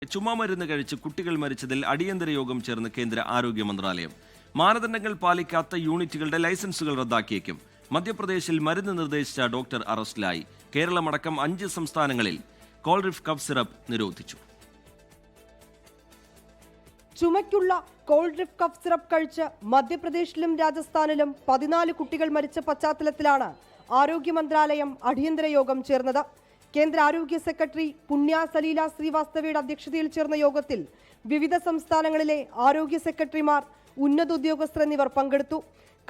ചുമമരുന്ന് കഴിച്ച് കുട്ടികൾ മരിച്ചതിൽ അടിയന്തര യോഗം ചേർന്ന് കേന്ദ്ര ആരോഗ്യ മന്ത്രാലയം. മാനദണ്ഡങ്ങൾ പാലിക്കാത്ത യൂണിറ്റുകളുടെ ലൈസൻസുകൾ റദ്ദാക്കിയേക്കും. മധ്യപ്രദേശിൽ മരുന്ന് നിർദ്ദേശിച്ച ഡോക്ടർ അറസ്റ്റിലായി. കേരളമടക്കം 5 സംസ്ഥാനങ്ങളിൽ കോൾറിഫ് കഫ് സിറപ്പ് നിരോധിച്ചു. ചുമയ്ക്കുള്ള കോൾറിഫ് കഫ് സിറപ്പ് കഴിച്ച് മധ്യപ്രദേശിലും രാജസ്ഥാനിലും 14 കുട്ടികൾ മരിച്ച പശ്ചാത്തലത്തിലാണ് ആരോഗ്യ മന്ത്രാലയം അടിയന്തര യോഗം ചേർന്നത്. കേന്ദ്ര ആരോഗ്യ സെക്രട്ടറി പുണ്യ സലീല ശ്രീവാസ്തവയുടെ അധ്യക്ഷതയിൽ ചേർന്ന യോഗത്തിൽ വിവിധ സംസ്ഥാനങ്ങളിലെ ആരോഗ്യ സെക്രട്ടറിമാർ, ഉന്നത ഉദ്യോഗസ്ഥർ എന്നിവർ പങ്കെടുത്തു.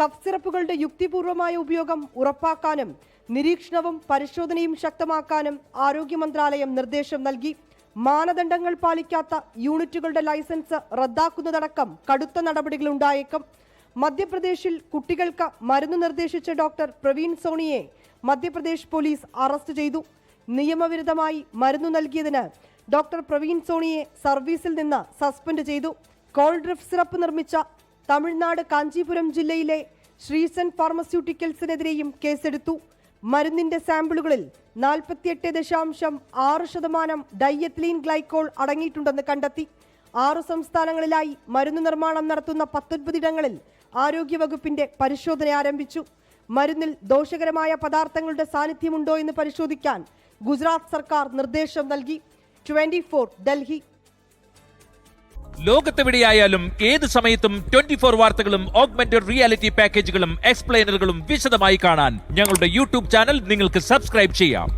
കഫ് സിറപ്പുകളുടെ യുക്തിപൂർവമായ ഉപയോഗം ഉറപ്പാക്കാനും നിരീക്ഷണവും പരിശോധനയും ശക്തമാക്കാനും ആരോഗ്യ മന്ത്രാലയം നിർദ്ദേശം നൽകി. മാനദണ്ഡങ്ങൾ പാലിക്കാത്ത യൂണിറ്റുകളുടെ ലൈസൻസ് റദ്ദാക്കുന്നതടക്കം കടുത്ത നടപടികളുണ്ടായേക്കും. മധ്യപ്രദേശിൽ കുട്ടികൾക്ക് മരുന്ന് നിർദ്ദേശിച്ച ഡോക്ടർ പ്രവീൺ സോണിയെ മധ്യപ്രദേശ് പോലീസ് അറസ്റ്റ് ചെയ്തു. നിയമവിരുദ്ധമായി മരുന്ന് നൽകിയതിന് ഡോക്ടർ പ്രവീൺ സോണിയെ സർവീസിൽ നിന്ന് സസ്പെൻഡ് ചെയ്തു. കോൾറിഫ് സിറപ്പ് നിർമ്മിച്ച തമിഴ്നാട് കാഞ്ചീപുരം ജില്ലയിലെ ശ്രീസൻ ഫാർമസ്യൂട്ടിക്കൽസിനെതിരെയും കേസെടുത്തു. മരുന്നിന്റെ സാമ്പിളുകളിൽ 48.6% ഡൈഎത്തിലീൻ ഗ്ലൈക്കോൾ അടങ്ങിയിട്ടുണ്ടെന്ന് കണ്ടെത്തി. 6 സംസ്ഥാനങ്ങളിലായി മരുന്ന് നിർമ്മാണം നടത്തുന്ന 19 ഇടങ്ങളിൽ ആരോഗ്യവകുപ്പിന്റെ പരിശോധന ആരംഭിച്ചു. മരുന്നിൽ ദോഷകരമായ പദാർത്ഥങ്ങളുടെ സാന്നിധ്യമുണ്ടോ എന്ന് പരിശോധിക്കാൻ ഗുജറാത്ത് സർക്കാർ നിർദ്ദേശം നൽകി. 24 ഡൽഹി. ലോകത്തെവിടെയായാലും ഏത് സമയത്തും 24 വാർത്തകളും ഓഗ്മെന്റഡ് റിയാലിറ്റി പാക്കേജുകളും എക്സ്പ്ലെയിനറുകളും വിശദമായി കാണാൻ ഞങ്ങളുടെ യൂട്യൂബ് ചാനൽ നിങ്ങൾക്ക് സബ്സ്ക്രൈബ് ചെയ്യാം.